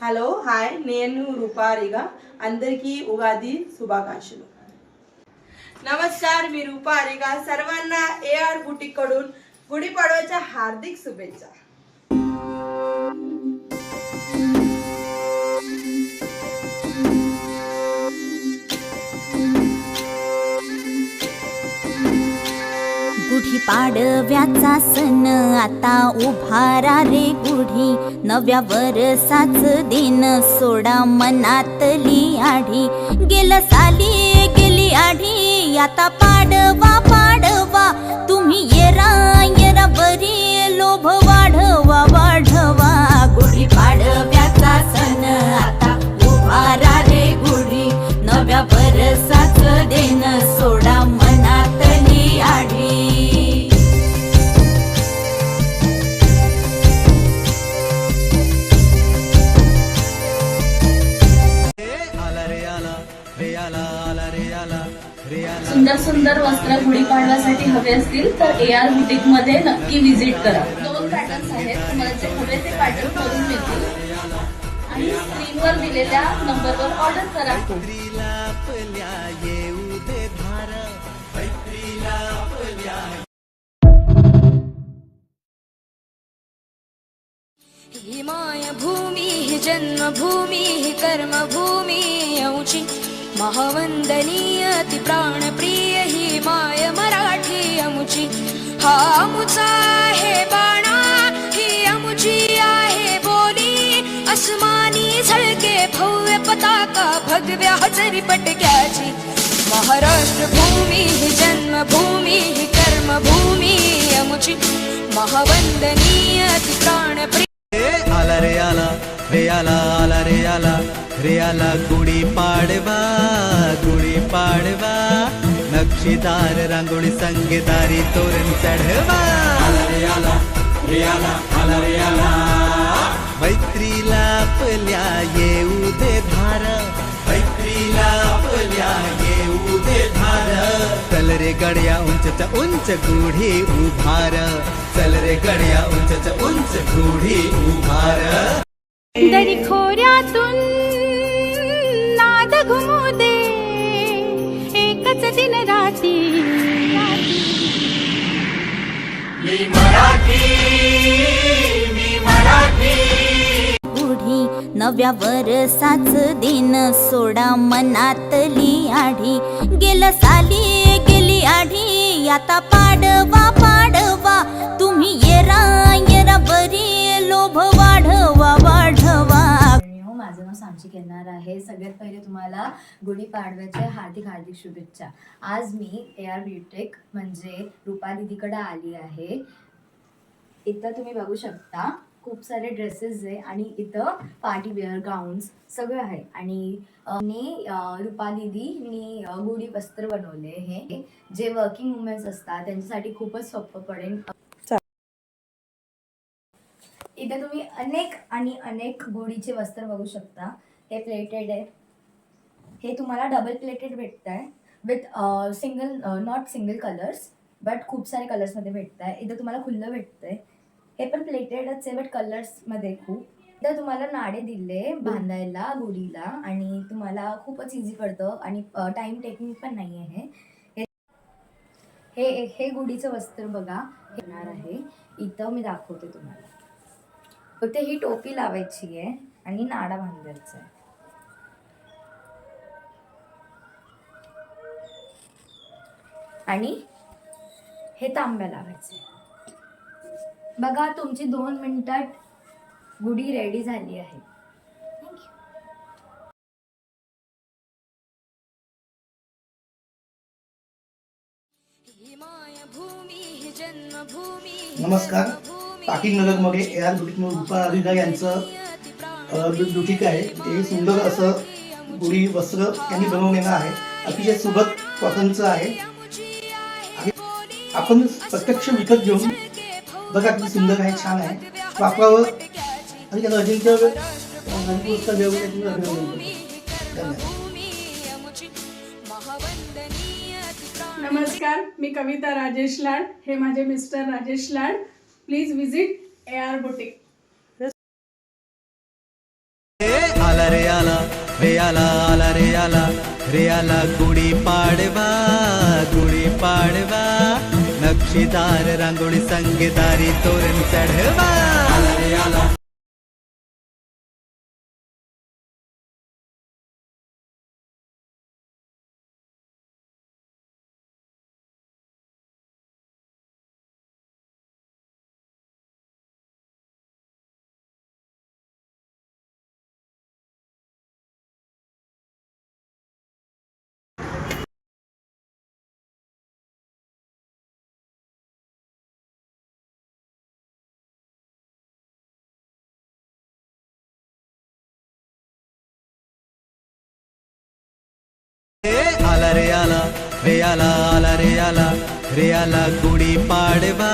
Hello hi నేను రూపారిగా అందరికీ उगादी शुभाकांक्षलू। नमस्कार मी रूपारिगा सर्वांना AR बुटीक कडून गुढीपाडव्याच्या हार्दिक शुभेच्छा। गुढी पाडव्याचा सण आता उभारा रे गुढी, नव्या वर्षाच दिन सोडा मनातली आढी। गेलं साली गेली आढी आता पाडवा पाडवा, तुम्ही येरा येरा बरी लोभ वाढवा वाढवा। गुढी पाडव्याचा सण आता उभारा रे गुढी, नव्या वर्षाच दिन सोडा मनातली आढी। सुंदर सुंदर वस्त्र गुढीपाडव्यासाठी हवे असतील तर AR बुटीक मध्ये नक्की विजिट करा। 2 पॅटर्न्स आहेत, तुम्हाला जे हवे ते पॅटर्न करून मिळतील आणि स्क्रीनवर दिलेल्या नंबरवर ऑर्डर करा। ही मायभूमी ही जन्मभूमी ही कर्मभूमी यौची, महावंदनीय ती प्राणप्रिय ही माय मराठी अमुची। हा अमुचा आहे बाणा ही अमुची आहे बोली, अस्मानी झळके भव्य पताका भगव्या हजरी पटक्याची। महाराष्ट्र भूमी ही जन्मभूमी ही कर्मभूमी अमुची, महावंदनीय ती प्राणप्रिय। आला रे आला रे आला आला रे आला रे आला गुढी पाडवा गुढी पाडवा, नक्षीदार रांगोळी संगीतारी तोरण चढवा। आला रे आला रे आला आला रे आला, मैत्रीला आपल्या येऊ दे धार, मैत्रीला आपल्या येऊ दे धार। चल रे गड्या उंचच्या उंच गुढी उभार, चल रे गड्या उंचच्या उंच गुढी उभार। दरी खोऱ्यातून नाद घुमू दे एकच दिन राती, मी मराठी गुढी नव्या वर्षाच दिन सोडा मनातली आढी। गेलं साली गेली आढी आता पाडवा पाडवा, तुम्ही येरा येरा बरी लोभ वाढवा वाढवा। माझं नाव सांची केनार आहे। सगळ्यात पहिले तुम्हाला गुढीपाडव्याच्या हार्दिक हार्दिक शुभेच्छा। आज मी AR बुटीक म्हणजे रूपा दीदीकडे आली आहे। इथं तुम्ही बघू शकता खूप सारे ड्रेसेस आहे आणि इथं पार्टी वेअर गाऊन्स सगळं आहे। आणि रूपा दीदीनी गुढी वस्त्र बनवले, हे जे वर्किंग वुमेन्स असतात त्यांच्यासाठी खूपच सोपं पडेल। इथे तुम्ही अनेक गुढीचे वस्त्र बघू शकता। हे प्लेटेड आहे, हे तुम्हाला डबल प्लेटेड भेटत आहे with not single colours but खूप सारे कलर्स मध्ये भेटत आहे। इथं तुम्हाला खुल्लं भेटतंय, हे पण प्लेटेडच आहे बट कलर्स मध्ये खूप। इथं तुम्हाला नाडे दिले बांधायला गुढीला आणि तुम्हाला खूपच इझी पडतं आणि टाइम टेकिंग पण नाही आहे। हे गुढीचं वस्त्र बघा येणार आहे। इथं मी दाखवते तुम्हाला, फक्त ही टोपी लावायची आहे आणि नाडा बांधायचा आहे आणि हे तांब्या लावायचे। बघा तुमची 2 मिनिटात गुढी रेडी झाली आहे। नमस्कार, पाटील नगर मध्ये AR बुटीक रूपारिगा यांचं बुटीक आहे। हे सुंदर असं गुढी वस्त्र यांनी बनवलेलं आहे, अतिशय सुबक कॉटनचं आहे। आपण प्रत्यक्ष विकत घेऊन बघा किती सुंदर आहे, छान आहे, वापरावं आणि त्याला अजिंक्य नमस्कार, मी कविता राजेश लाड, हे माझे mister Rajesh Lad. Please visit AR boutique. आला रे आला रे आला आला रे आला रे आला गुढी पाडवा गुढी पाडवा नक्षीदार रांगोळी संगीतारी तोरण चढवा आला रे आला आला रे आला रे आला आला रे आला रे आला गुढी पाडवा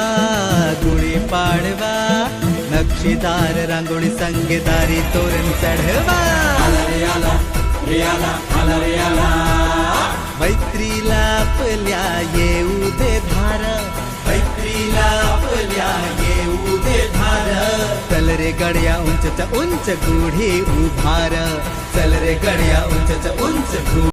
नक्षीदार रांगोळी संगीतारी तोरण चढवा आला रे आला रे आला आला रे आला मैत्रीला आपल्या येऊ दे धार मैत्रीला आपल्या येऊ दे धार चल रे गड्या उंचच्या उंच गुढी उभार चल रे गड्या उंचच्या उंच गुढी